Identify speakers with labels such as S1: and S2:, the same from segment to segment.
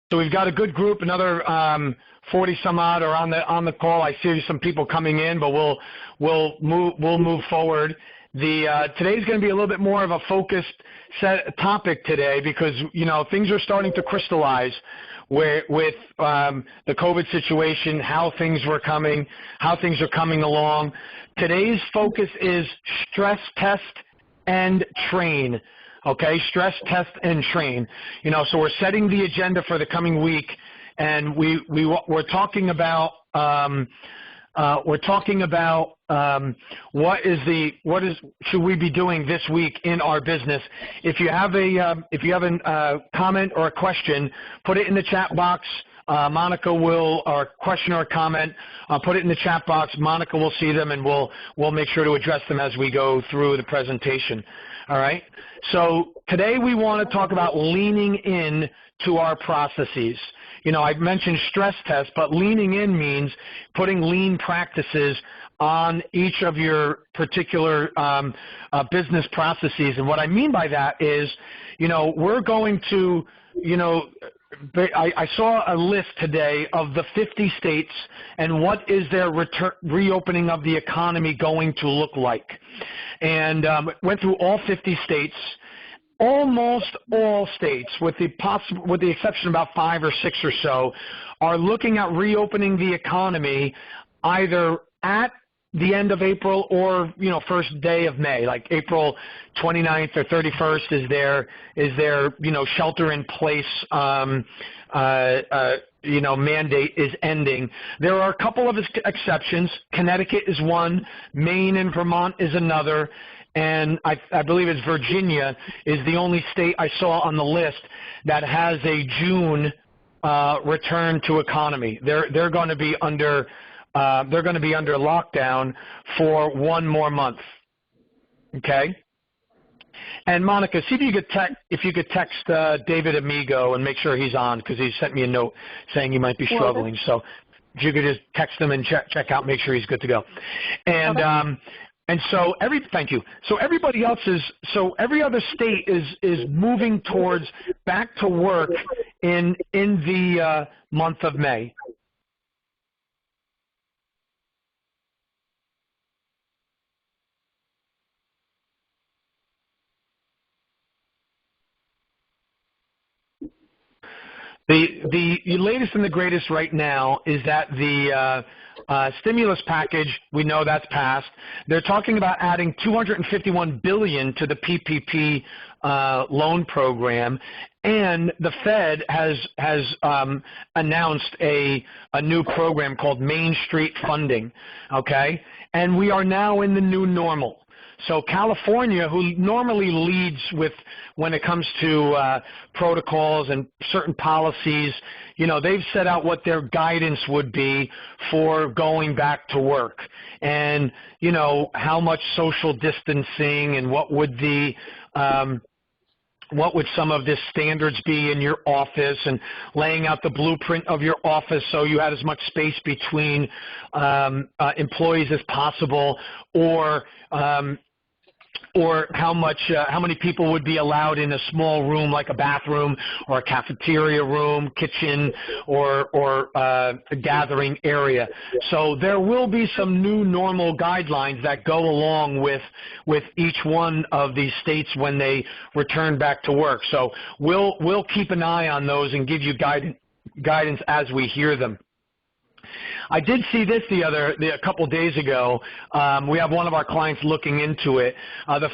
S1: So we've got a good group, another 40 some odd are on the call. I see some people coming in, but we'll move forward. Today's going to be a little bit more of a focused topic today because things are starting to crystallize with the COVID situation, how things are coming along. Today's focus is stress test and train. Okay, stress test and train. So we're setting the agenda for the coming week, and we're talking about what should we be doing this week in our business. If you have a comment or a question, put it in the chat box. Monica will, or question or comment, put it in the chat box. Monica will see them, and we'll make sure to address them as we go through the presentation. All right. So today we want to talk about leaning in to our processes. I mentioned stress tests, but leaning in means putting lean practices on each of your particular business processes. And what I mean by that is, we're going to, I saw a list today of the 50 states and what is their reopening of the economy going to look like. And went through all 50 states. Almost all states, with the exception of about 5 or 6 or so, are looking at reopening the economy either at the end of April or first day of May, like April 29th or 31st is their shelter in place mandate is ending. There are a couple of exceptions. Connecticut is one, Maine and Vermont is another. And I believe it's Virginia is the only state I saw on the list that has a June return to economy. They're going to be under lockdown for 1 more month. Okay. And Monica, see if you could text David Amigo and make sure he's on because he sent me a note saying he might be struggling. So if you could just text him and check out, make sure he's good to go. And okay. And so thank you. So everybody else every other state is moving towards back to work in the month of May. The latest and the greatest right now is that the stimulus package, we know that's passed. They're talking about adding $251 billion to the PPP loan program, and the Fed has announced a new program called Main Street Funding. Okay, and we are now in the new normal. So California, who normally leads when it comes to protocols and certain policies, they've set out what their guidance would be for going back to work, and how much social distancing and what would some of the standards be in your office, and laying out the blueprint of your office so you had as much space between employees as possible, or how many people would be allowed in a small room like a bathroom or a cafeteria room, kitchen, or a gathering area. So there will be some new normal guidelines that go along with each one of these states when they return back to work. So we'll keep an eye on those and give you guidance as we hear them. I did see this a couple days ago. We have one of our clients looking into it. The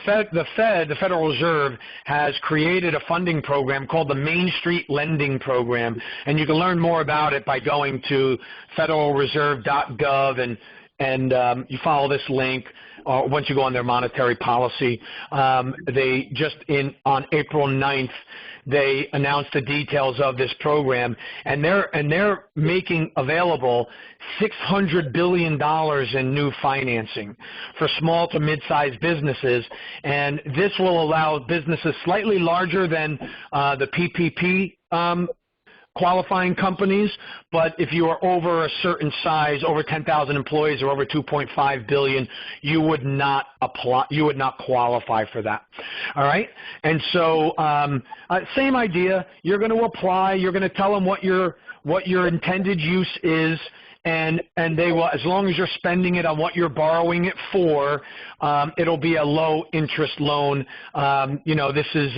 S1: Federal Reserve, has created a funding program called the Main Street Lending Program, and you can learn more about it by going to federalreserve.gov and you follow this link. Once you go on their monetary policy, they just on April 9th. They announced the details of this program, and they're making available $600 billion in new financing for small to mid-sized businesses, and this will allow businesses slightly larger than the PPP qualifying companies, but if you are over a certain size, over 10,000 employees or over 2.5 billion, you would not apply, you would not qualify for that. All right? And so same idea. You're going to apply, you're going to tell them what your intended use is, and they will, as long as you're spending it on what you're borrowing it for, it'll be a low interest loan. This is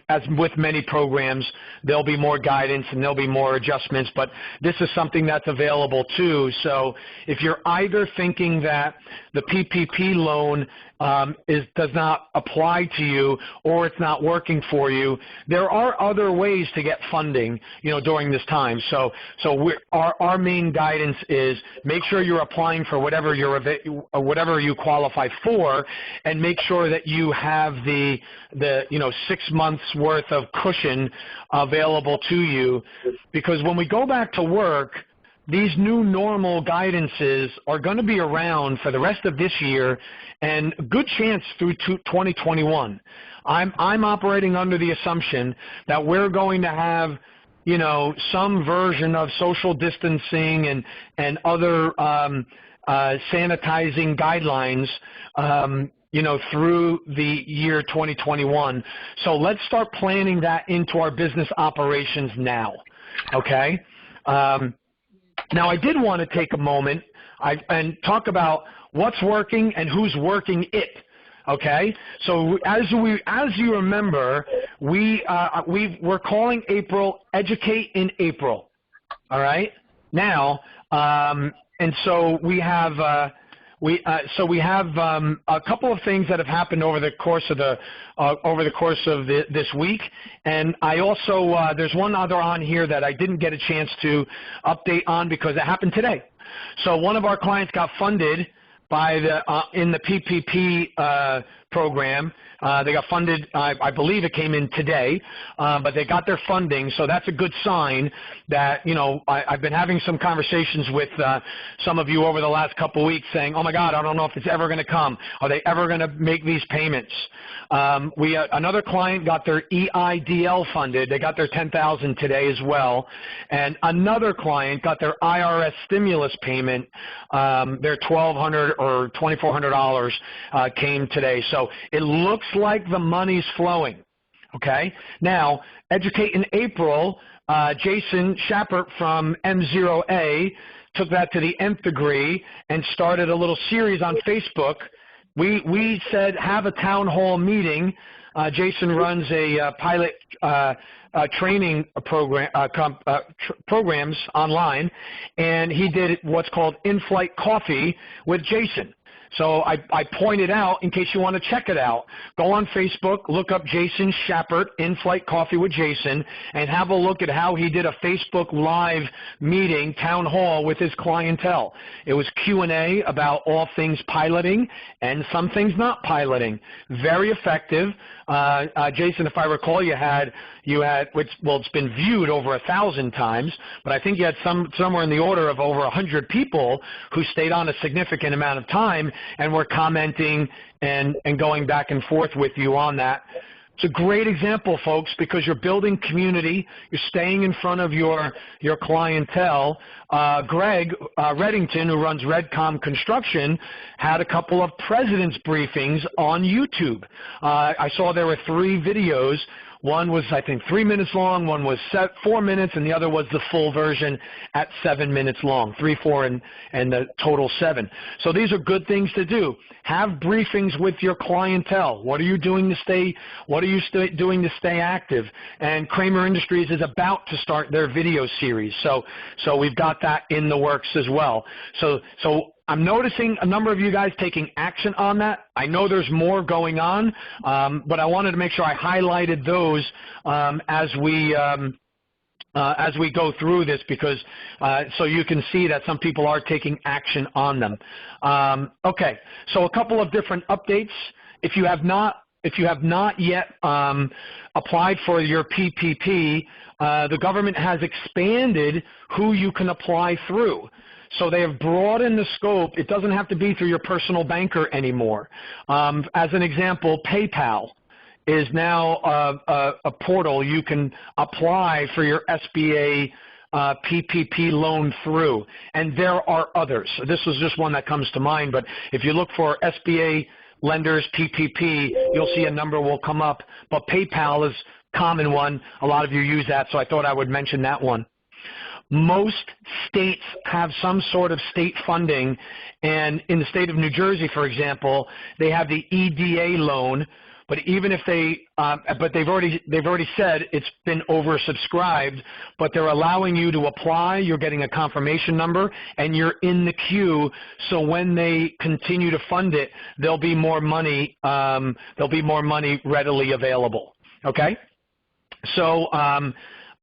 S1: as with many programs, there'll be more guidance and there'll be more adjustments, but this is something that's available too. So if you're either thinking that the PPP loan does not apply to you or it's not working for you, there are other ways to get funding, during this time. So our main guidance is make sure you're applying for whatever you qualify for, and make sure that you have the 6 months worth of cushion available to you, because when we go back to work, these new normal guidances are going to be around for the rest of this year and a good chance through 2021. I'm operating under the assumption that we're going to have, some version of social distancing and other sanitizing guidelines, through the year 2021. So let's start planning that into our business operations now, okay? Now, I did want to take a moment and talk about what's working and who's working it. Okay, so as you remember, we're calling April Educate in April. All right. Now, and so we have a couple of things that have happened over the course of this week, and I also there's one other on here that I didn't get a chance to update on because it happened today. So one of our clients got funded by in the PPP program. They got funded, I believe it came in today, but they got their funding, so that's a good sign that, I've been having some conversations with some of you over the last couple of weeks saying, oh my God, I don't know if it's ever going to come. Are they ever going to make these payments? Another client got their EIDL funded. They got their $10,000 today as well. And another client got their IRS stimulus payment. Their $1,200 or $2,400 came today. So it looks like the money's flowing. Okay. Now, Educate in April, Jason Schappert from M0A took that to the nth degree and started a little series on Facebook. We said have a town hall meeting. Jason runs a pilot training program programs online, and he did what's called in-flight coffee with Jason. So I pointed out, in case you want to check it out, go on Facebook, look up Jason Schappert, In-Flight Coffee with Jason, and have a look at how he did a Facebook Live meeting, town hall, with his clientele. It was Q&A about all things piloting and some things not piloting. Very effective. Jason, if I recall, you had, it's been viewed over 1,000 times, but I think you had somewhere in the order of over 100 people who stayed on a significant amount of time and were commenting and going back and forth with you on that. It's a great example, folks, because you're building community, you're staying in front of your clientele. Greg Reddington, who runs Redcom Construction, had a couple of president's briefings on YouTube. I saw there were 3 videos. One was, I think, 3 minutes long, one was 4 minutes, and the other was the full version at 7 minutes long, 3, 4, and the total 7. So these are good things to do. Have briefings with your clientele. What are you doing to stay active? And Kramer Industries is about to start their video series, so we've got that in the works as well. So I'm noticing a number of you guys taking action on that. I know there's more going on, but I wanted to make sure I highlighted those as we go through this, because so you can see that some people are taking action on them. Okay, so a couple of different updates. If you have not yet applied for your PPP, the government has expanded who you can apply through. So they have broadened the scope. It doesn't have to be through your personal banker anymore. As an example, PayPal is now a portal you can apply for your SBA PPP loan through, and there are others. This was just one that comes to mind, but if you look for SBA lenders PPP, you'll see a number will come up, but PayPal is a common one. A lot of you use that, so I thought I would mention that one. Most states have some sort of state funding, and in the state of New Jersey, for example, they have the EDA loan. But even if but they've already said it's been oversubscribed, but they're allowing you to apply. You're getting a confirmation number, and you're in the queue. So when they continue to fund it, there'll be more money. There'll be more money readily available. Okay. So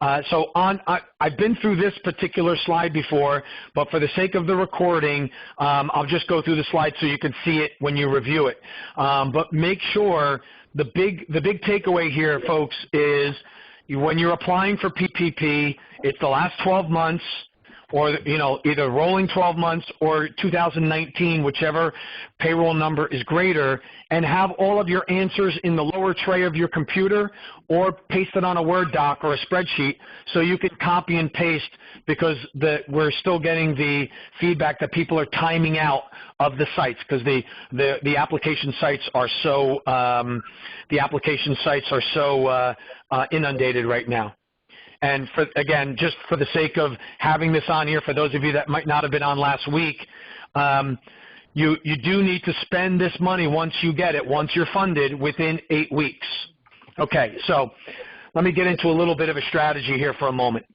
S1: I've been through this particular slide before, but for the sake of the recording, I'll just go through the slide so you can see it when you review it. But make sure the big takeaway here, folks, is when you're applying for PPP, it's the last 12 months, or either rolling 12 months or 2019, whichever payroll number is greater, and have all of your answers in the lower tray of your computer or paste it on a Word doc or a spreadsheet so you can copy and paste, because we're still getting the feedback that people are timing out of the sites because the application sites are so inundated right now. And again, just for the sake of having this on here, for those of you that might not have been on last week, you do need to spend this money once you get it, once you're funded, within 8 weeks. Okay, so let me get into a little bit of a strategy here for a moment.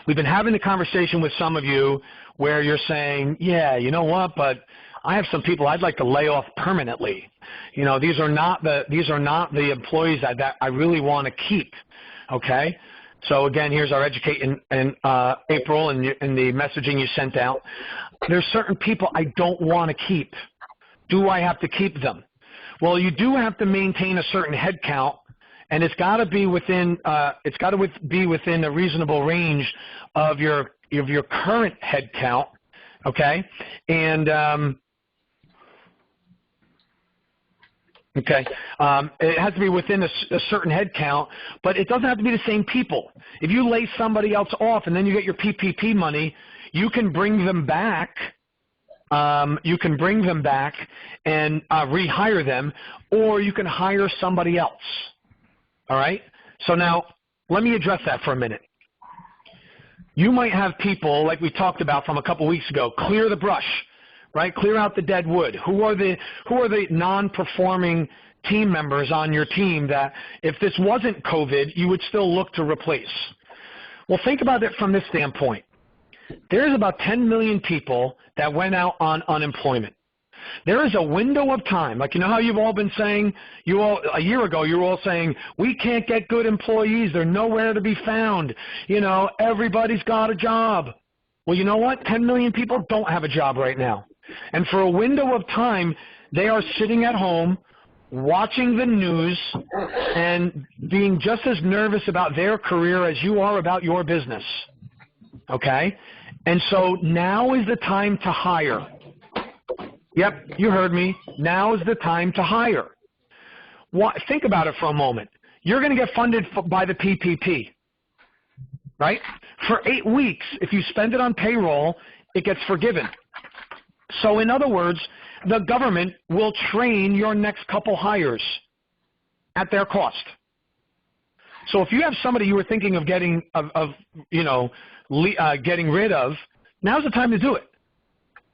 S1: We've been having the conversation with some of you where you're saying, yeah, you know what, but I have some people I'd like to lay off permanently. These are not the employees that I really want to keep. Okay. So again, here's our educate in April and the messaging you sent out. There's certain people I don't want to keep. Do I have to keep them? Well, you do have to maintain a certain head count, and it's got to be within a reasonable range of your current head count. Okay, and okay, it has to be within a certain head count, but it doesn't have to be the same people. If you lay somebody else off and then you get your PPP money, you can bring them back. You can bring them back and rehire them, or you can hire somebody else. All right? So now let me address that for a minute. You might have people, like we talked about from a couple weeks ago, clear the brush. Right? Clear out the dead wood. Who are the non-performing team members on your team that if this wasn't COVID, you would still look to replace? Well, think about it from this standpoint. There's about 10 million people that went out on unemployment. There is a window of time, like how you've all been saying, a year ago you were all saying, we can't get good employees, they're nowhere to be found, everybody's got a job. Well, you know what? 10 million people don't have a job right now. And for a window of time, they are sitting at home, watching the news, and being just as nervous about their career as you are about your business. Okay? And so now is the time to hire. Yep, you heard me. Now is the time to hire. Think about it for a moment. You're going to get funded by the PPP, right? For 8 weeks, if you spend it on payroll, it gets forgiven. So in other words, the government will train your next couple hires at their cost. So if you have somebody you were thinking of getting rid of, now's the time to do it.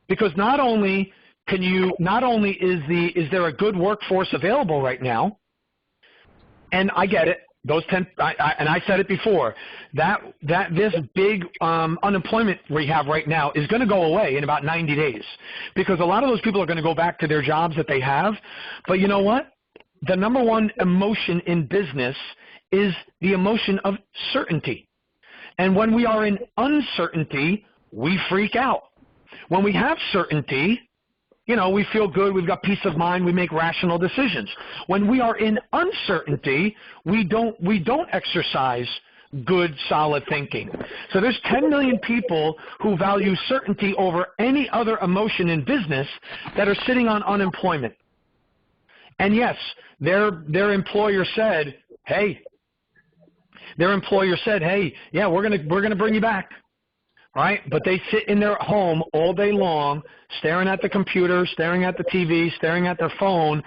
S1: Because not only is there a good workforce available right now, and I get it. Those 10, and I said it before, that this big unemployment we have right now is going to go away in about 90 days because a lot of those people are going to go back to their jobs that they have. But you know what? The number one emotion in business is the emotion of certainty. And when we are in uncertainty, we freak out. When we have certainty, we feel good, we've got peace of mind, we make rational decisions. When we are in uncertainty, we don't exercise good, solid thinking. So there's 10 million people who value certainty over any other emotion in business that are sitting on unemployment. And yes, their employer said, hey, yeah, we're gonna bring you back. Right? But they sit in their home all day long, staring at the computer, staring at the TV, staring at their phone,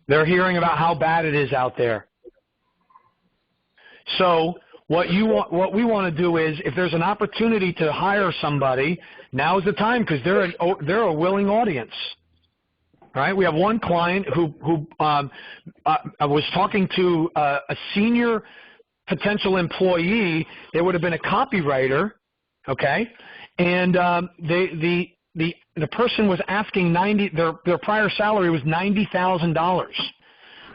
S1: they're hearing about how bad it is out there. So what we want to do is, if there's an opportunity to hire somebody, now is the time, because they're a willing audience. Right? We have one client who I was talking to a senior potential employee. They would have been a copywriter, okay, and the person was asking their prior salary was $90,000.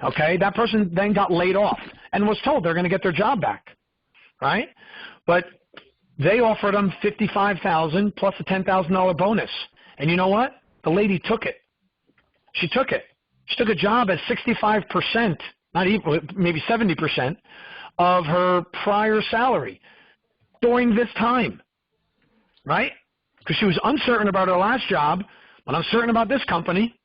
S1: Okay, that person then got laid off and was told they're going to get their job back, right? But they offered them $55,000 plus a $10,000 bonus, and you know what? The lady took it. She took it. She took a job at 65%, not even, maybe 70% of her prior salary during this time, right? Because she was uncertain about her last job, but uncertain about this company,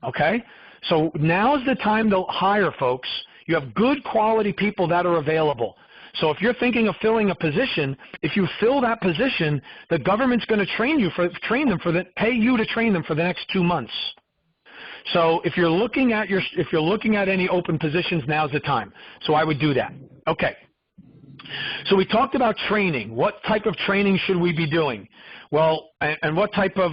S1: okay? So now's the time to hire, folks. You have good quality people that are available. So if you're thinking of filling a position, if you fill that position, the government's going to pay you to train them for the next 2 months. So if you're looking at any open positions, now's the time. So I would do that. Okay. So we talked about training. What type of training should we be doing? Well, and what type of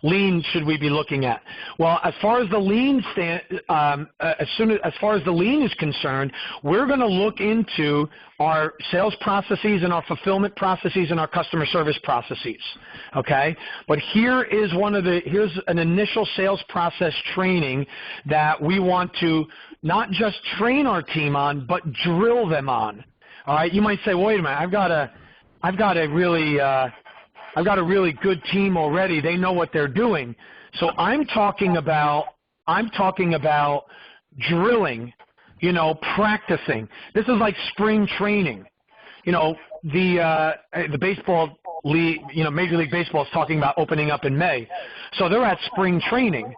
S1: lean should we be looking at? Well, as far as the lean as far as the lean is concerned, we're going to look into our sales processes and our fulfillment processes and our customer service processes. Okay, but here's an initial sales process training that we want to not just train our team on, but drill them on. All right, you might say, wait a minute, I've got a really good team already. They know what they're doing. So I'm talking about drilling, practicing. This is like spring training. The baseball league, Major League Baseball is talking about opening up in May. So they're at spring training,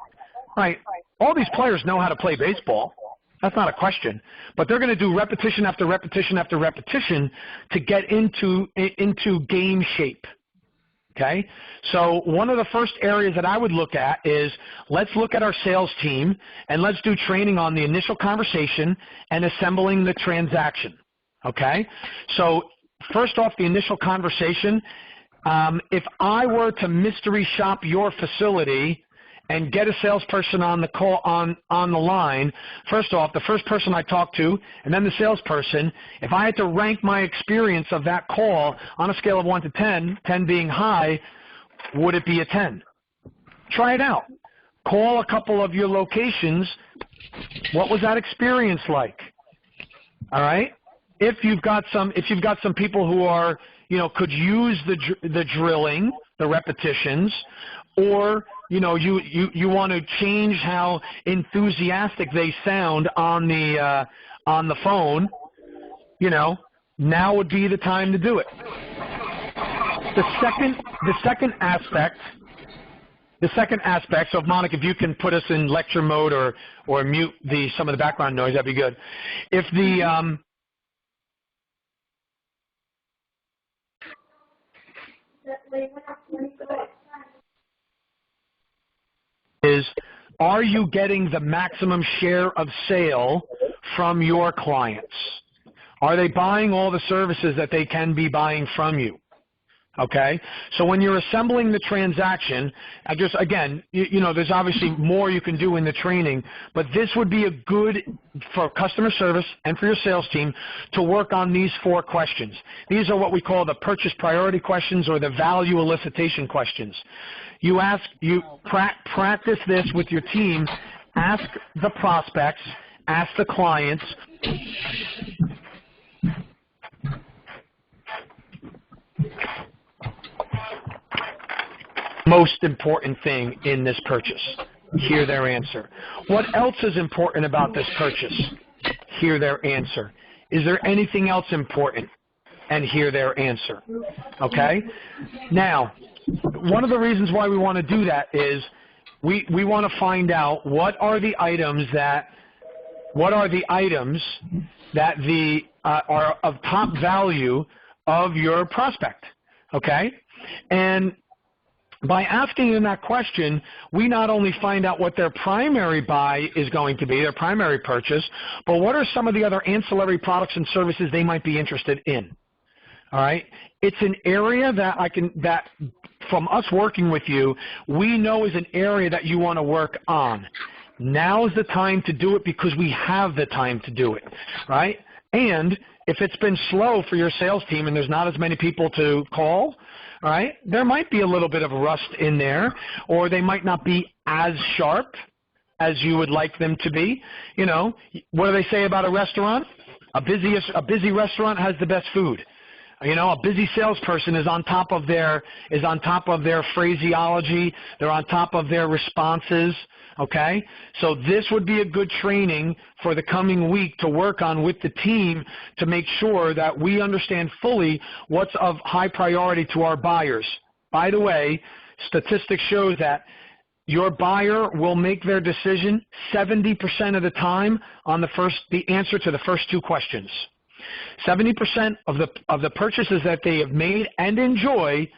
S1: right? All these players know how to play baseball. That's not a question. But they're going to do repetition after repetition after repetition to get into game shape. Okay, so one of the first areas that I would look at is, let's look at our sales team and let's do training on the initial conversation and assembling the transaction. Okay, so first off, the initial conversation. If I were to mystery shop your facility and get a salesperson on the call on the line, first off, the first person I talk to and then the salesperson, if I had to rank my experience of that call on a scale of 1 to 10, 10 being high, would it be a 10? Try it out. Call a couple of your locations. What was that experience like? All right? If you've got some people who are, could use the drilling, the repetitions, or you want to change how enthusiastic they sound on the phone, now would be the time to do it. The second aspect, so if Monica, if you can put us in lecture mode or mute some of the background noise, that'd be good. If are you getting the maximum share of sale from your clients? Are they buying all the services that they can be buying from you? Okay, so when you're assembling the transaction, there's obviously more you can do in the training, but this would be a good for customer service and for your sales team to work on these 4 questions. These are what we call the purchase priority questions or the value elicitation questions. Practice this with your team. Ask the prospects, ask the clients. Most important thing in this purchase. Hear their answer. What else is important about this purchase? Hear their answer. Is there anything else important? and hear their answer, okay? Now, one of the reasons why we want to do that is we want to find out what are the items that are of top value of your prospect, okay? And by asking them that question, we not only find out what their primary buy is going to be, their primary purchase, but what are some of the other ancillary products and services they might be interested in, all right? It's an area that from us working with you, we know is an area that you want to work on. Now is the time to do it because we have the time to do it, right? And if it's been slow for your sales team and there's not as many people to call, all right, there might be a little bit of rust in there, or they might not be as sharp as you would like them to be. You know, what do they say about a restaurant? A busy restaurant has the best food. You know, a busy salesperson is on top of their phraseology. They're on top of their responses. Okay, so this would be a good training for the coming week to work on with the team to make sure that we understand fully what's of high priority to our buyers. By the way, statistics show that your buyer will make their decision 70% of the time on the answer to the first two questions. 70% of the purchases that they have made and enjoy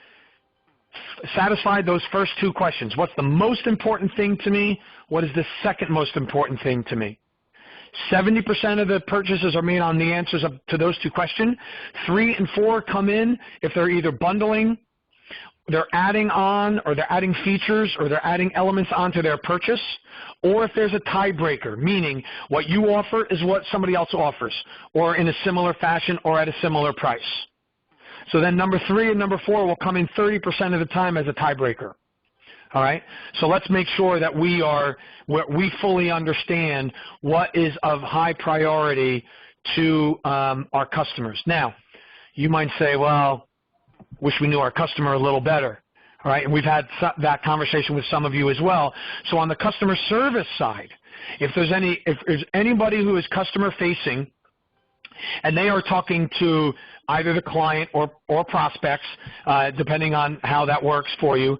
S1: satisfied those first two questions. What's the most important thing to me? What is the second most important thing to me? 70% of the purchases are made on the answers to those two questions. 3 and 4 come in if they're either bundling, they're adding on, or they're adding features, or they're adding elements onto their purchase, or if there's a tiebreaker, meaning what you offer is what somebody else offers, or in a similar fashion, or at a similar price. So then number 3 and number 4 will come in 30% of the time as a tiebreaker. All right? So let's make sure that we fully understand what is of high priority to our customers. Now, you might say, well, wish we knew our customer a little better. All right? And we've had that conversation with some of you as well. So on the customer service side, if there's anybody who is customer facing and they are talking to either the client or prospects, depending on how that works for you,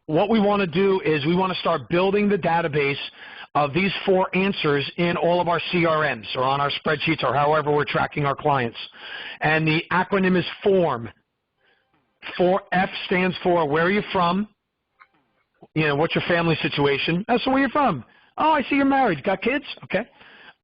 S1: what we want to do is we want to start building the database of these 4 answers in all of our CRMs or on our spreadsheets or however we're tracking our clients. And the acronym is FORM. F stands for where are you from? You know, what's your family situation? Oh, so where are you from? Oh, I see you're married. Got kids? Okay.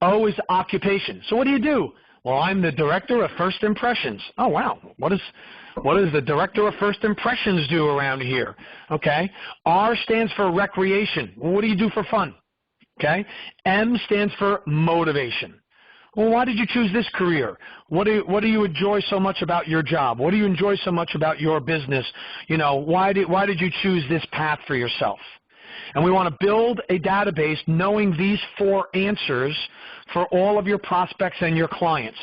S1: O is occupation. So what do you do? Well, I'm the director of first impressions. Oh, wow. What does the director of first impressions do around here? Okay. R stands for recreation. Well, what do you do for fun? Okay. M stands for motivation. Well, why did you choose this career? What do you enjoy so much about your job? What do you enjoy so much about your business? You know, why did you choose this path for yourself? And we want to build a database knowing these 4 answers for all of your prospects and your clients.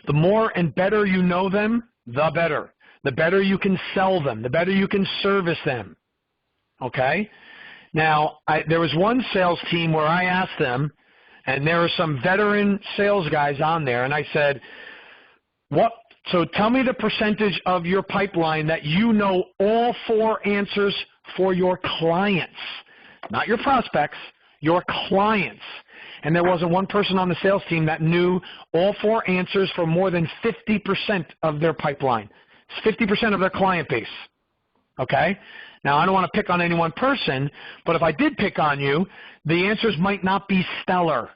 S1: The more and better you know them, the better. The better you can sell them, the better you can service them. Okay? Now, there was one sales team where I asked them, and there are some veteran sales guys on there, and I said, so tell me the percentage of your pipeline that you know all 4 answers for your clients. Not your prospects, your clients. And there wasn't one person on the sales team that knew all 4 answers for more than 50% of their pipeline. It's 50% of their client base. Okay? Now, I don't want to pick on any one person, but if I did pick on you, the answers might not be stellar.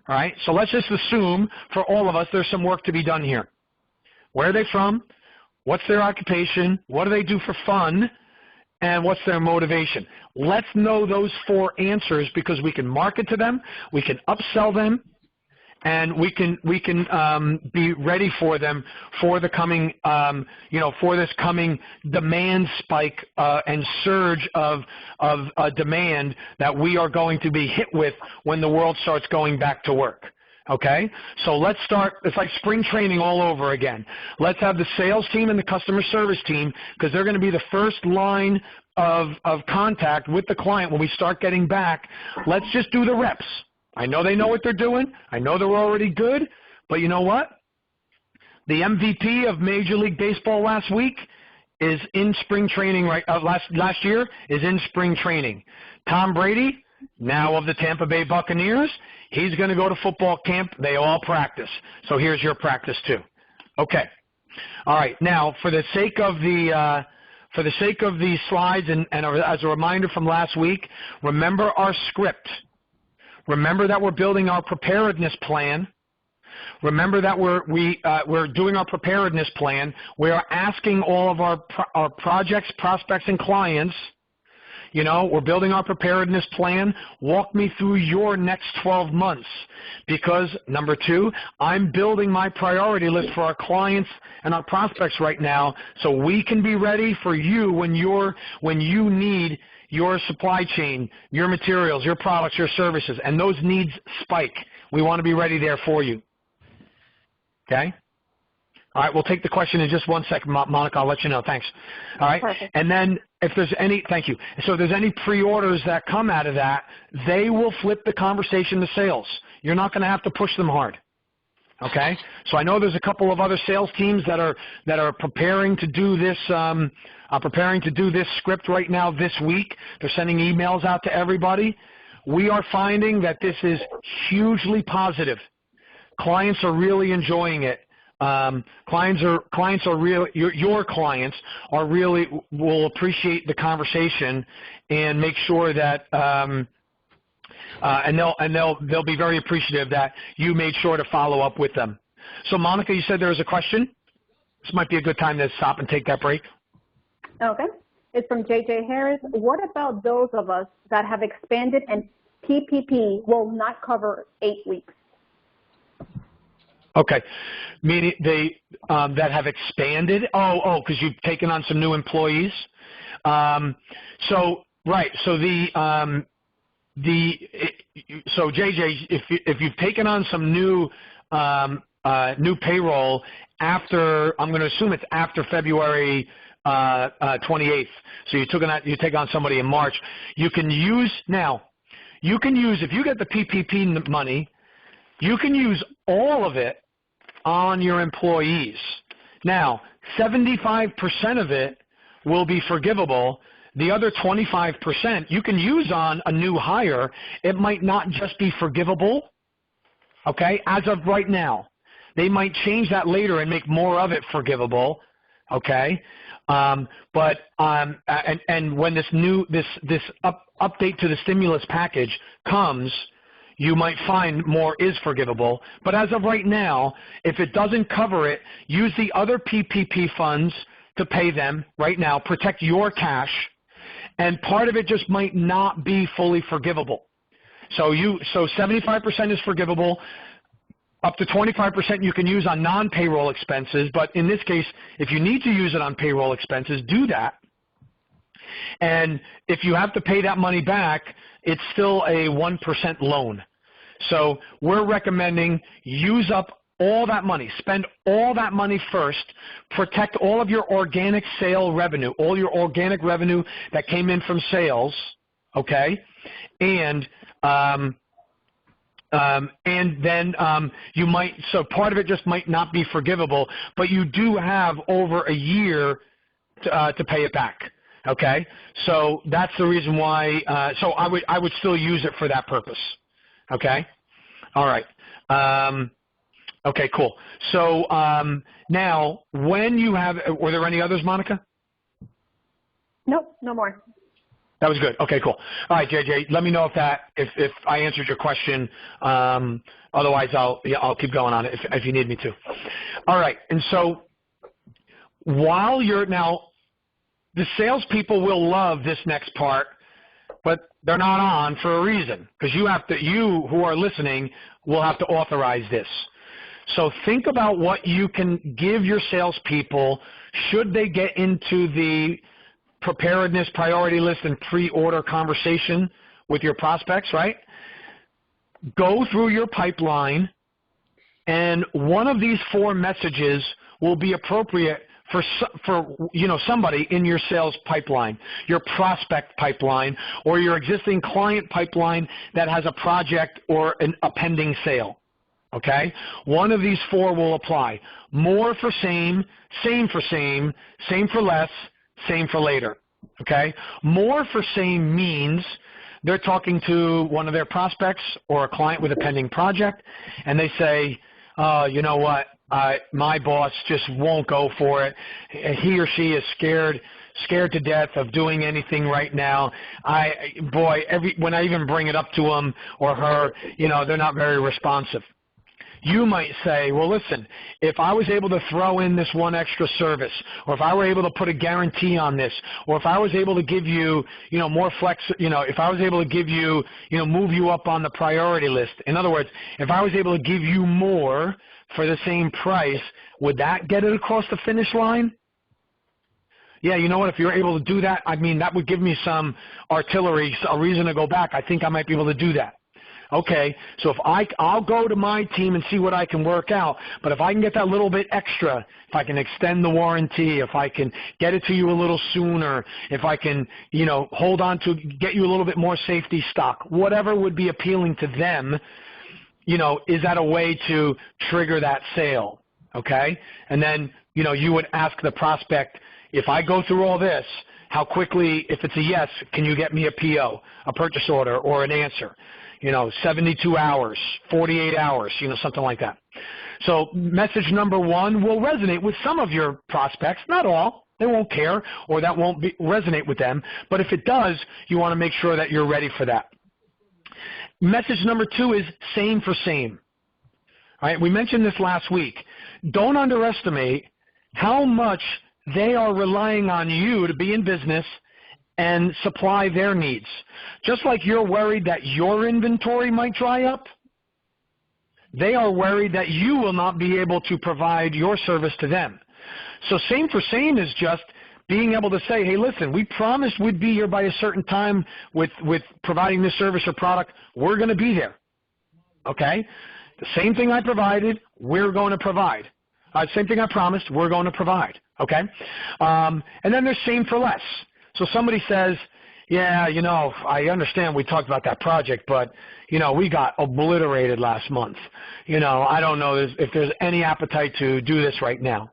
S1: All right? So let's just assume for all of us there's some work to be done here. Where are they from? What's their occupation? What do they do for fun? And what's their motivation? Let's know those 4 answers because we can market to them, we can upsell them, and we can be ready for them for the coming, for this coming demand spike and surge of demand that we are going to be hit with when the world starts going back to work. Okay, so let's start. It's like spring training all over again. Let's have the sales team and the customer service team because they're going to be the first line of contact with the client when we start getting back. Let's just do the reps. I know they know what they're doing. I know they're already good, but you know what? The MVP of Major League Baseball last week is in spring training last year is in spring training. Tom Brady, now of the Tampa Bay Buccaneers, he's going to go to football camp. They all practice. So here's your practice too. Okay. All right. Now, for the sake of these slides and as a reminder from last week, remember our script. Remember that we're building our preparedness plan. Remember that we're doing our preparedness plan. We are asking all of our projects, prospects, and clients, we're building our preparedness plan. Walk me through your next 12 months because, number two, I'm building my priority list for our clients and our prospects right now so we can be ready for you when you need your supply chain, your materials, your products, your services, and those needs spike. We want to be ready there for you. Okay? All right, we'll take the question in just 1 second, Monica. I'll let you know. Thanks. All right?
S2: Perfect.
S1: And then if there's any, thank you. So if there's any pre-orders that come out of that, they will flip the conversation to sales. You're not going to have to push them hard. Okay? So I know there's a couple of other sales teams that are preparing to do this script right now this week. They're sending emails out to everybody. We are finding that this is hugely positive. Clients are really enjoying it. Your clients will appreciate the conversation and make sure that they'll be very appreciative that you made sure to follow up with them. So Monica, you said there was a question. This might be a good time to stop and take that break.
S2: Okay. It's from JJ Harris. What about those of us that have expanded and PPP will not cover 8 weeks?
S1: Okay, meaning they that have expanded. Because you've taken on some new employees. So JJ, if you've taken on some new payroll after, I'm going to assume it's after February 28th. So you take on somebody in March. You can use if you get the PPP money. You can use all of it on your employees. Now, 75% of it will be forgivable. The other 25% you can use on a new hire. It might not just be forgivable, okay, as of right now. They might change that later and make more of it forgivable, okay? And when this update to the stimulus package comes, you might find more is forgivable. But as of right now, if it doesn't cover it, use the other PPP funds to pay them right now, protect your cash, and part of it just might not be fully forgivable. So 75% is forgivable, up to 25% you can use on non-payroll expenses, but in this case, if you need to use it on payroll expenses, do that. And if you have to pay that money back, it's still a 1% loan. So we're recommending use up all that money, spend all that money first, protect all of your organic sale revenue, all your organic revenue that came in from sales, okay? And then you might, so part of it just might not be forgivable, but you do have over a year to pay it back. Okay, so that's the reason why. So I would still use it for that purpose. Okay, all right. Okay, cool. So now, when you have, were there any others, Monica?
S2: Nope, no more.
S1: That was good. Okay, cool. All right, JJ, let me know if I answered your question. Otherwise, I'll keep going on it if you need me to. All right, and so while you're now. The salespeople will love this next part, but they're not on for a reason because you who are listening will have to authorize this. So think about what you can give your salespeople should they get into the preparedness priority list and pre-order conversation with your prospects, right? Go through your pipeline, and one of these 4 messages will be appropriate for somebody in your sales pipeline, your prospect pipeline, or your existing client pipeline that has a project or a pending sale. Okay? One of these four will apply. More for same for same for less, same for later. Okay? More for same means they're talking to one of their prospects or a client with a pending project, and they say, you know what, my boss just won't go for it. He or she is scared to death of doing anything right now. When I even bring it up to him or her, they're not very responsive. You might say, well, listen, if I was able to throw in this one extra service, or if I were able to put a guarantee on this, or if I was able to give you, more flex, if I was able to give you, move you up on the priority list. In other words, if I was able to give you more for the same price, would that get it across the finish line? Yeah, you know what, if you're able to do that, that would give me some artillery, a reason to go back. I think I might be able to do that. Okay, so if I'll go to my team and see what I can work out, but if I can get that little bit extra, if I can extend the warranty, if I can get it to you a little sooner, if I can, hold on to, get you a little bit more safety stock, whatever would be appealing to them, is that a way to trigger that sale? Okay, and then, you would ask the prospect, if I go through all this, how quickly, if it's a yes, can you get me a PO, a purchase order, or an answer? 72 hours, 48 hours, something like that. So message number one will resonate with some of your prospects, not all. They won't care, or that won't resonate with them. But if it does, you want to make sure that you're ready for that. Message number two is same for same. All right, we mentioned this last week. Don't underestimate how much they are relying on you to be in business and supply their needs. Just like you're worried that your inventory might dry up, they are worried that you will not be able to provide your service to them. So same for same is just being able to say, hey, listen, we promised we'd be here by a certain time with providing this service or product. We're going to be there. Okay? The same thing I provided, we're going to provide. Same thing I promised, we're going to provide. Okay? And then there's same for less. So somebody says, yeah, I understand we talked about that project, but, we got obliterated last month. I don't know if there's any appetite to do this right now.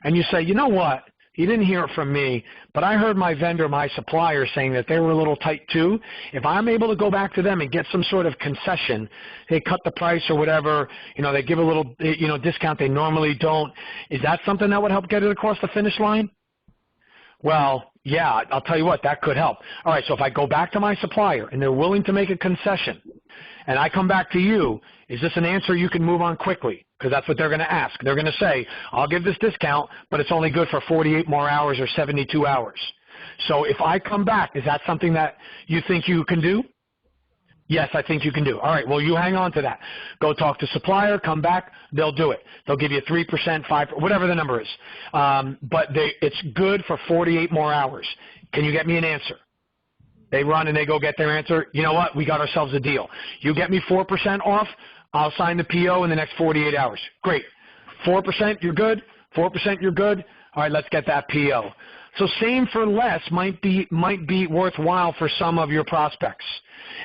S1: And you say, you know what? You didn't hear it from me, but I heard my vendor, my supplier, saying that they were a little tight too. If I'm able to go back to them and get some sort of concession, they cut the price or whatever, they give a little, discount they normally don't, is that something that would help get it across the finish line? Well, yeah, I'll tell you what, that could help. All right, so if I go back to my supplier and they're willing to make a concession and I come back to you, is this an answer you can move on quickly? Because that's what they're going to ask. They're going to say, I'll give this discount, but it's only good for 48 more hours or 72 hours. So if I come back, is that something that you think you can do? Yes, I think you can do. All right, well, you hang on to that. Go talk to supplier, come back, they'll do it. They'll give you 3%, 5%, whatever the number is. But it's good for 48 more hours. Can you get me an answer? They run and they go get their answer. You know what? We got ourselves a deal. You get me 4% off, I'll sign the PO in the next 48 hours. Great. 4%, you're good? 4%, you're good? All right, let's get that PO. So same for less might be worthwhile for some of your prospects.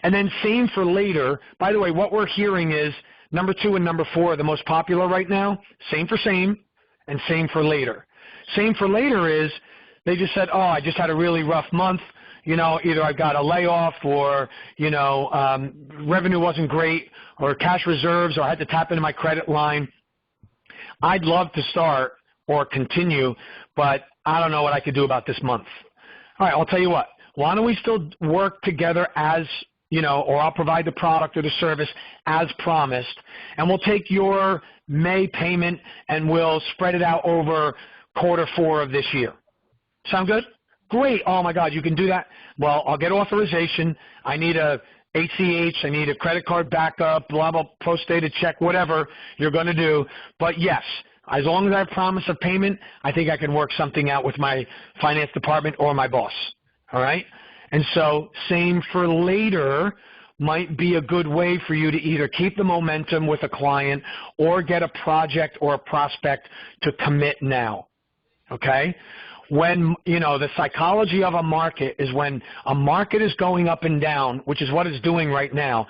S1: And then same for later. By the way, what we're hearing is number 2 and number 4 are the most popular right now. Same for same and same for later. Same for later is they just said, oh, I just had a really rough month. Either I got a layoff or, revenue wasn't great or cash reserves or I had to tap into my credit line. I'd love to start or continue, but I don't know what I could do about this month. All right, I'll tell you what. Why don't we still work together as, or I'll provide the product or the service as promised, and we'll take your May payment and we'll spread it out over quarter 4 of this year. Sound good? Great. Oh, my God, you can do that? Well, I'll get authorization. I need a ACH. I need a credit card backup, blah, blah, post-dated check, whatever you're going to do. But, yes, as long as I promise a payment, I think I can work something out with my finance department or my boss. All right? And so same for later might be a good way for you to either keep the momentum with a client or get a project or a prospect to commit now. Okay? when, the psychology of a market is when a market is going up and down, which is what it's doing right now.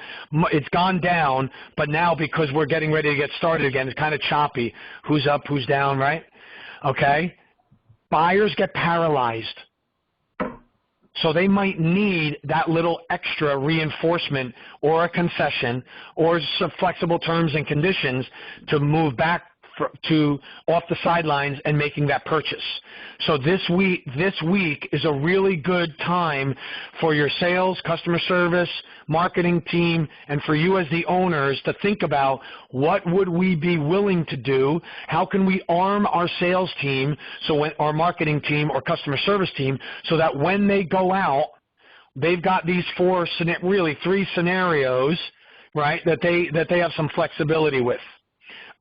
S1: It's gone down, but now because we're getting ready to get started again, it's kind of choppy. Who's up, who's down, right? Okay? Buyers get paralyzed. So they might need that little extra reinforcement or a concession or some flexible terms and conditions to move back to off the sidelines and making that purchase. So this week is a really good time for your sales, customer service, marketing team, and for you as the owners to think about what would we be willing to do, how can we arm our sales team, our marketing team or customer service team, so that when they go out, they've got these three scenarios, right, that they have some flexibility with.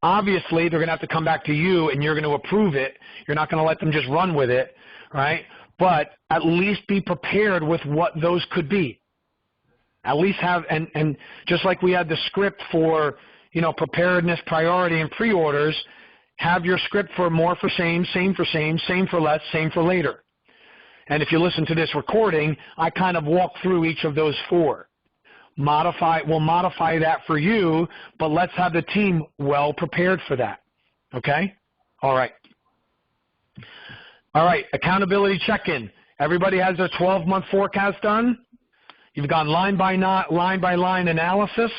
S1: Obviously, they're going to have to come back to you, and you're going to approve it. You're not going to let them just run with it, right? But at least be prepared with what those could be. At least have, and just like we had the script for, preparedness, priority, and pre-orders, have your script for more for same for same for less, same for later. And if you listen to this recording, I kind of walk through each of those four. We'll modify that for you, but let's have the team well prepared for that. Okay? All right. Accountability check-in. Everybody has their 12-month forecast done? You've gone line by line analysis.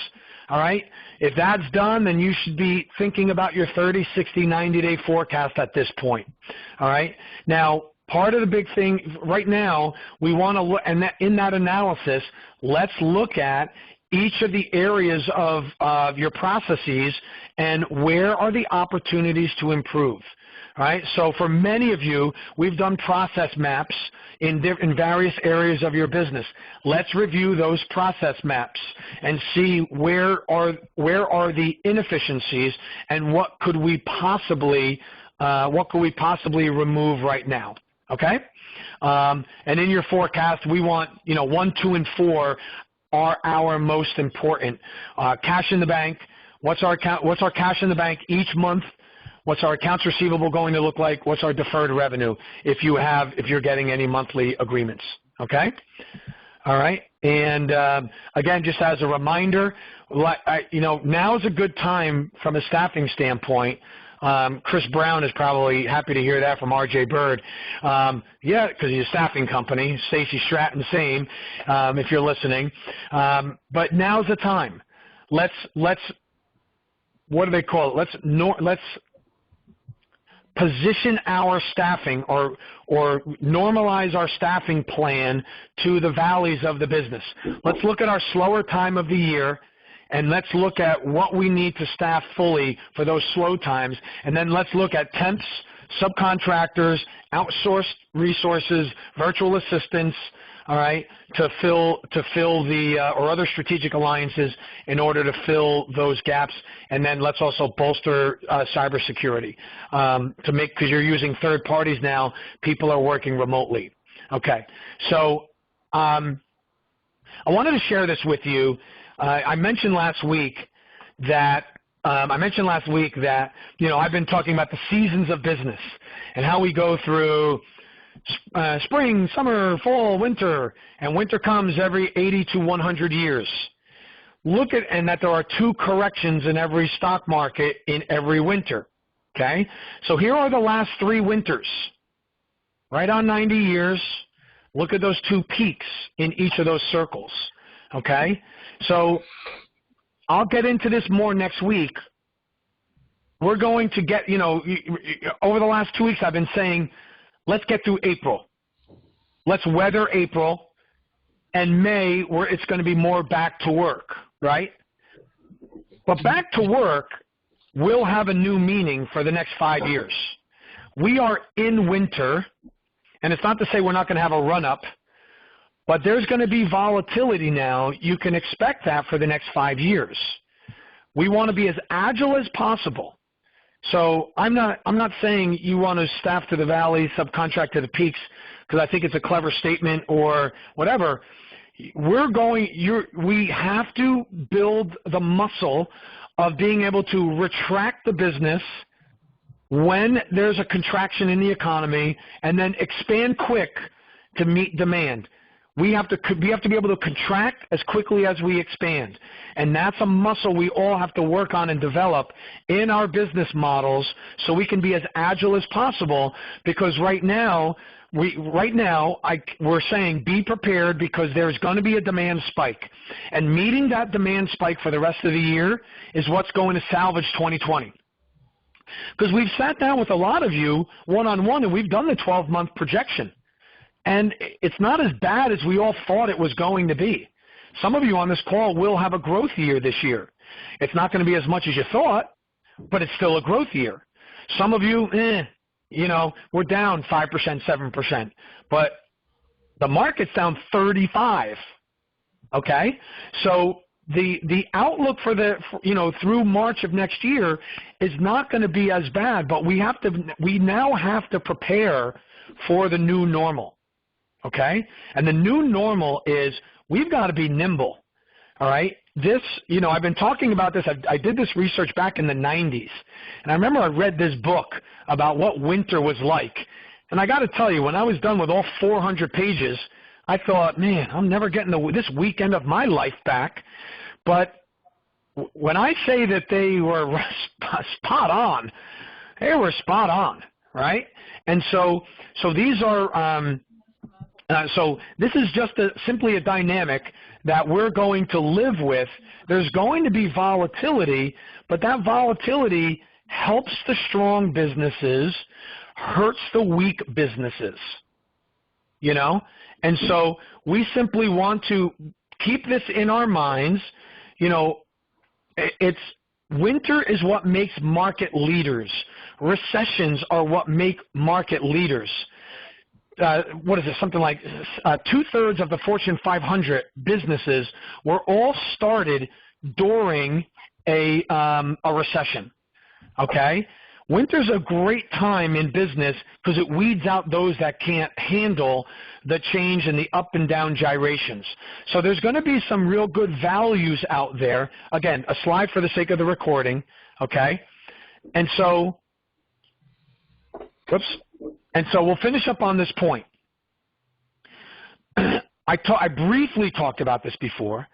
S1: All right? If that's done, then you should be thinking about your 30, 60, 90-day forecast at this point. All right? Now, part of the big thing right now, we want to look, and in that analysis, let's look at each of the areas of your processes and where are the opportunities to improve. All right? So for many of you, we've done process maps in various areas of your business. Let's review those process maps and see where are the inefficiencies and what could we possibly remove right now. Okay? And in your forecast, we want, 1, 2, and 4 are our most important. Cash in the bank. What's our cash in the bank each month? What's our accounts receivable going to look like? What's our deferred revenue if you're getting any monthly agreements? Okay? All right? And again, just as a render, now is a good time from a staffing standpoint. Chris Brown is probably happy to hear that from R.J. Bird. Yeah, because he's a staffing company. Stacey Stratton, same, if you're listening. But now's the time. Let's what do they call it? Let's position our staffing or normalize our staffing plan to the valleys of the business. Let's look at our slower time of the year, and let's look at what we need to staff fully for those slow times. And then let's look at temps, subcontractors, outsourced resources, virtual assistants, all right, to fill the or other strategic alliances in order to fill those gaps. And then let's also bolster cybersecurity because you're using third parties now. People are working remotely. Okay, so I wanted to share this with you. I mentioned last week that I've been talking about the seasons of business and how we go through spring, summer, fall, winter, and winter comes every 80 to 100 years. And that there are 2 corrections in every stock market in every winter. Okay, so here are the last 3 winters, right on 90 years. Look at those 2 peaks in each of those circles. Okay, so I'll get into this more next week. We're going to get, over the last 2 weeks I've been saying, let's get through April. Let's weather April, and May, where it's going to be more back to work, right? But back to work will have a new meaning for the next 5 years. We are in winter, and it's not to say we're not going to have a run-up, but there's going to be volatility now. You can expect that for the next 5 years. We want to be as agile as possible. So I'm not saying you want to staff to the valley, subcontract to the peaks, because I think it's a clever statement or whatever. We have to build the muscle of being able to retract the business when there's a contraction in the economy and then expand quick to meet demand. We have to be able to contract as quickly as we expand. And that's a muscle we all have to work on and develop in our business models so we can be as agile as possible, because right now we're saying be prepared because there's going to be a demand spike. And meeting that demand spike for the rest of the year is what's going to salvage 2020. Because we've sat down with a lot of you one-on-one and we've done the 12-month projection. And it's not as bad as we all thought it was going to be. Some of you on this call will have a growth year this year. It's not going to be as much as you thought, but it's still a growth year. Some of you, we're down 5%, 7%, but the market's down 35%. Okay? So the outlook for through March of next year is not going to be as bad, but we now have to prepare for the new normal. Okay? And the new normal is we've got to be nimble. All right? I've been talking about this. I did this research back in the 90s. And I remember I read this book about what winter was like. And I got to tell you, when I was done with all 400 pages, I thought, man, I'm never getting this weekend of my life back. But when I say that they were spot on, they were spot on, right? And so these are so this is just simply a dynamic that we're going to live with. There's going to be volatility, but that volatility helps the strong businesses, hurts the weak businesses, And so we simply want to keep this in our minds. Winter is what makes market leaders. Recessions are what make market leaders. Something like 2/3 of the Fortune 500 businesses were all started during a recession. Okay? Winter's a great time in business because it weeds out those that can't handle the change and the up and down gyrations. So there's going to be some real good values out there. Again, a slide for the sake of the recording. Okay? And so we'll finish up on this point. I briefly talked about this before,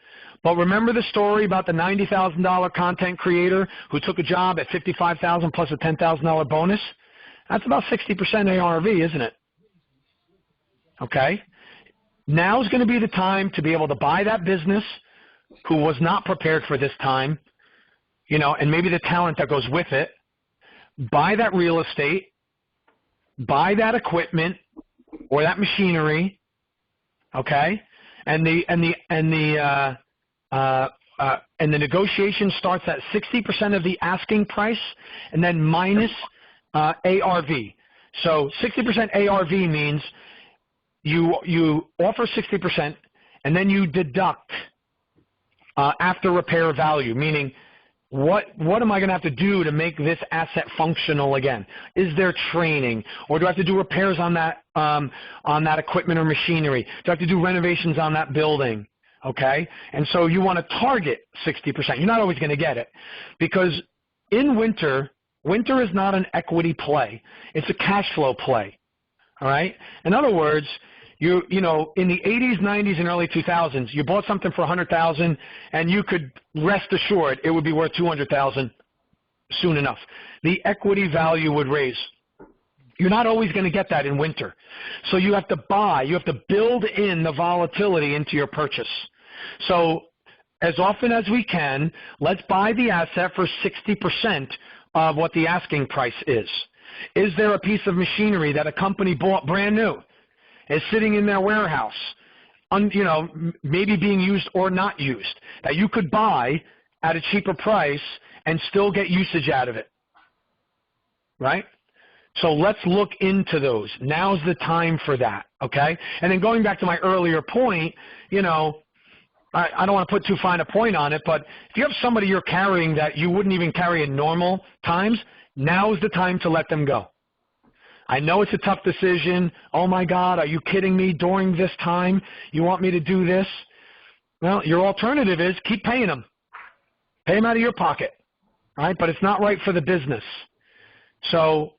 S1: but remember the story about the $90,000 content creator who took a job at $55,000 plus a $10,000 bonus? That's about 60% ARV, isn't it? Okay? Now's going to be the time to be able to buy that business who was not prepared for this time, and maybe the talent that goes with it. Buy that real estate. Buy that equipment or that machinery, okay? And the negotiation starts at 60% of the asking price, and then minus ARV. So 60% ARV means you offer 60%, and then you deduct after repair value, meaning what am I going to have to do to make this asset functional again? Is there training, or do I have to do repairs on that equipment or machinery? Do I have to do renovations on that building? Okay, and so you want to target 60%. You're not always going to get it, because in winter is not an equity play; it's a cash flow play. All right. In other words, in the 80s, 90s, and early 2000s, you bought something for $100,000, and you could rest assured it would be worth $200,000 soon enough. The equity value would raise. You're not always going to get that in winter. So you have to build in the volatility into your purchase. So as often as we can, let's buy the asset for 60% of what the asking price is. Is there a piece of machinery that a company bought brand new, is sitting in their warehouse, maybe being used or not used, that you could buy at a cheaper price and still get usage out of it, right? So let's look into those. Now's the time for that, okay? And then going back to my earlier point, I don't want to put too fine a point on it, but if you have somebody you're carrying that you wouldn't even carry in normal times, now's the time to let them go. I know it's a tough decision. Oh, my God, are you kidding me? During this time, you want me to do this? Well, your alternative is keep paying them. Pay them out of your pocket, right? But it's not right for the business. So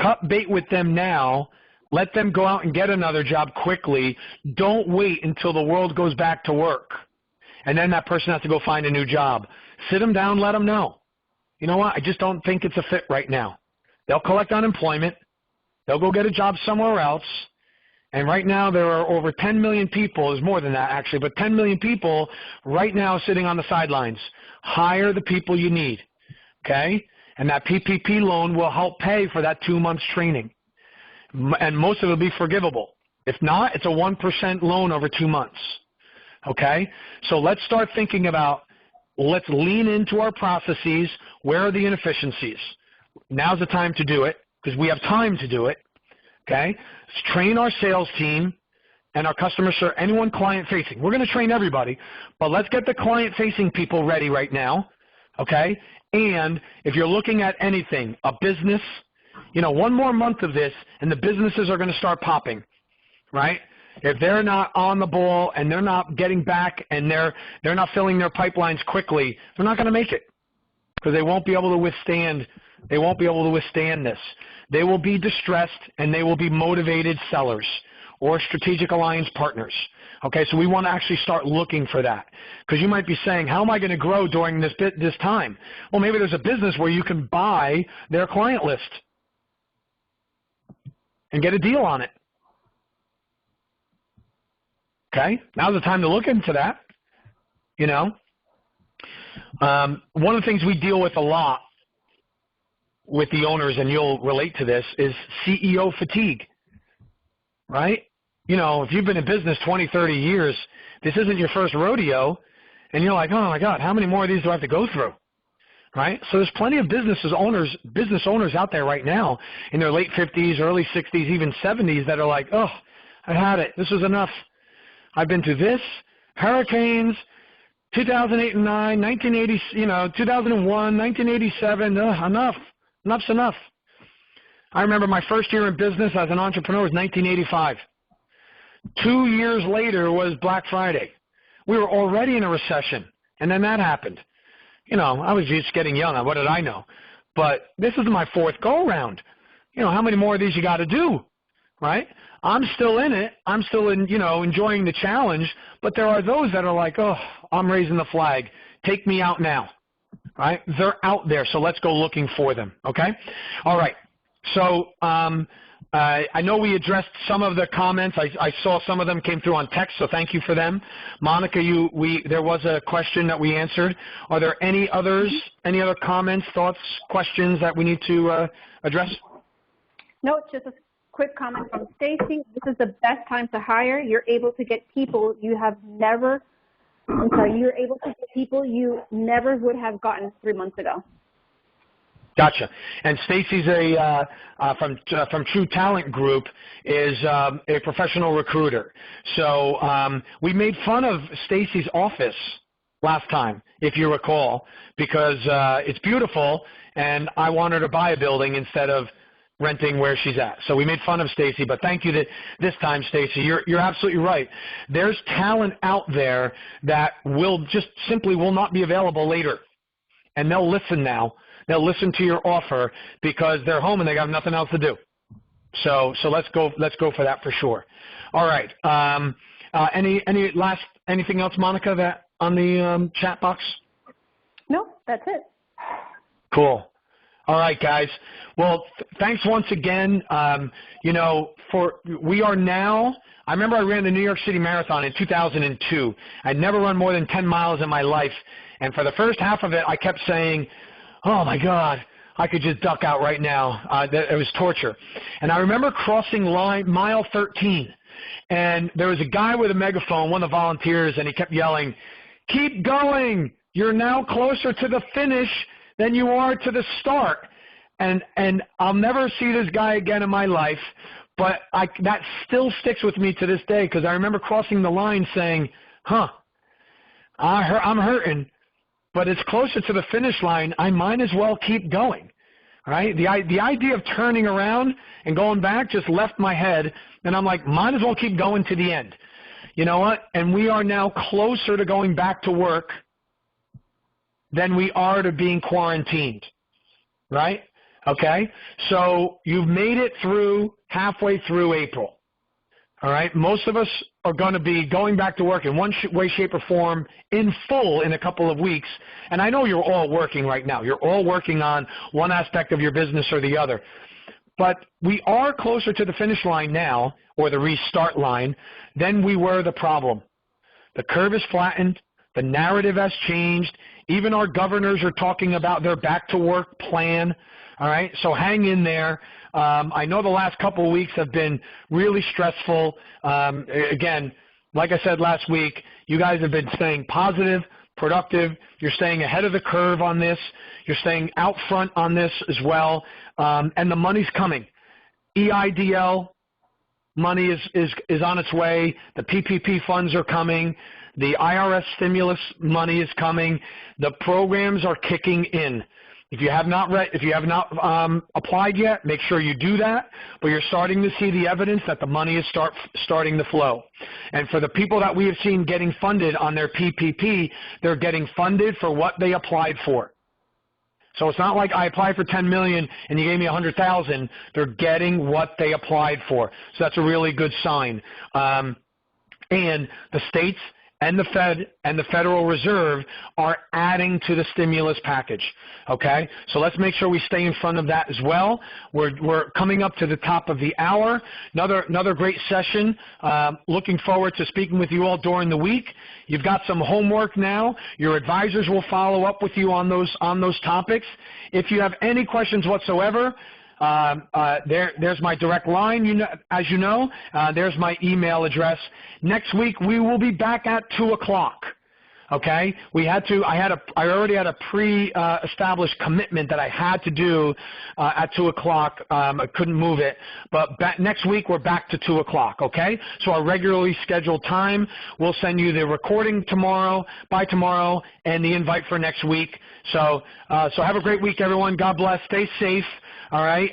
S1: cut bait with them now. Let them go out and get another job quickly. Don't wait until the world goes back to work, and then that person has to go find a new job. Sit them down, let them know. You know what? I just don't think it's a fit right now. They'll collect unemployment. They'll go get a job somewhere else. And right now there are over 10 million people, there's more than that actually, but 10 million people right now sitting on the sidelines. Hire the people you need, okay? And that PPP loan will help pay for that 2 months training. And most of it will be forgivable. If not, it's a 1% loan over 2 months, okay? So let's start thinking about, let's lean into our processes. Where are the inefficiencies? Now's the time to do it because we have time to do it, okay? Let's train our sales team and our customer service, anyone client-facing. We're going to train everybody, but let's get the client-facing people ready right now, okay? And if you're looking at anything, a business, you know, one more month of this and the businesses are going to start popping, right? If they're not on the ball and they're not getting back and they're not filling their pipelines quickly, they're not going to make it because they won't be able to withstand. They won't be able to withstand this. They will be distressed and they will be motivated sellers or strategic alliance partners. Okay, so we want to actually start looking for that because you might be saying, how am I going to grow during this time? Well, maybe there's a business where you can buy their client list and get a deal on it. Okay, now's the time to look into that. You know, one of the things we deal with a lot with the owners, and you'll relate to this, is CEO fatigue, right? You know, if you've been in business 20, 30 years, this isn't your first rodeo, and you're like, oh my God, how many more of these do I have to go through? Right? So there's plenty of business owners out there right now in their late 50s, early 60s, even 70s that are like, oh, I had it. This was enough. I've been through this, hurricanes, 2008 and 9, 1980, 2001, 1987. Enough. Enough's enough. I remember my first year in business as an entrepreneur was 1985. 2 years later was Black Friday. We were already in a recession, and then that happened. You know, I was just getting young. What did I know? But this is my fourth go-around. You know, how many more of these you got to do, right? I'm still in it. I'm still enjoying the challenge, but there are those that are like, oh, I'm raising the flag. Take me out now, right? They're out there, so let's go looking for them, okay? All right. So I know we addressed some of the comments. I saw some of them came through on text, so thank you for them. Monica, there was a question that we answered. Are there any other comments, thoughts, questions that we need to address?
S2: No, just a quick comment from Stacy. This is the best time to hire. You're able to get people you never would have gotten 3 months ago.
S1: Gotcha. And Stacy's from True Talent Group is a professional recruiter. So we made fun of Stacy's office last time, if you recall, because it's beautiful, and I want her to buy a building instead of renting where she's at. So we made fun of Stacy, but thank you this time, Stacy. You're absolutely right. There's talent out there that will not be available later, and they'll listen now. They'll listen to your offer because they're home and they got nothing else to do. So let's go for that for sure. All right. Anything else, Monica, that on the chat box?
S2: No, that's it.
S1: Cool. All right, guys. Well, thanks once again. We are now. I remember I ran the New York City Marathon in 2002. I'd never run more than 10 miles in my life, and for the first half of it, I kept saying, oh, my God, I could just duck out right now. It was torture. And I remember crossing mile 13, and there was a guy with a megaphone, one of the volunteers, and he kept yelling, keep going. You're now closer to the finish than you are to the start. And I'll never see this guy again in my life, but that still sticks with me to this day because I remember crossing the line saying, I'm hurting. But it's closer to the finish line, I might as well keep going, right? The idea of turning around and going back just left my head, and I'm like, might as well keep going to the end. You know what? And we are now closer to going back to work than we are to being quarantined, right? Okay? So you've made it through halfway through April. All right? Most of us are going to be going back to work in one way, shape, or form in full in a couple of weeks. And I know you're all working right now. You're all working on one aspect of your business or the other. But we are closer to the finish line now, or the restart line, than we were the problem. The curve is flattened. The narrative has changed. Even our governors are talking about their back-to-work plan. All right, so hang in there. I know the last couple of weeks have been really stressful. Again, like I said last week, you guys have been staying positive, productive. You're staying ahead of the curve on this. You're staying out front on this as well. And the money's coming. EIDL money is on its way. The PPP funds are coming. The IRS stimulus money is coming. The programs are kicking in. If you have not applied yet, make sure you do that. But you're starting to see the evidence that the money is starting to flow. And for the people that we have seen getting funded on their PPP, they're getting funded for what they applied for. So it's not like I applied for $10 million and you gave me $100,000. They're getting what they applied for. So that's a really good sign. And the states and the Fed and the Federal Reserve are adding to the stimulus package, okay? So let's make sure we stay in front of that as well. We're coming up to the top of the hour. Another great session. Looking forward to speaking with you all during the week. You've got some homework now. Your advisors will follow up with you on those topics. If you have any questions whatsoever, there's my direct line, as you know. There's my email address. Next week we will be back at 2 o'clock. Okay? I already had a pre-established commitment that I had to do at 2 o'clock. I couldn't move it. But next week we're back to 2 o'clock. Okay? So our regularly scheduled time. We'll send you the recording by tomorrow, and the invite for next week. So have a great week, everyone. God bless. Stay safe. All right,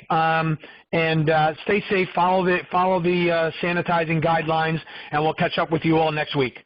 S1: and stay safe. Follow the sanitizing guidelines, and we'll catch up with you all next week.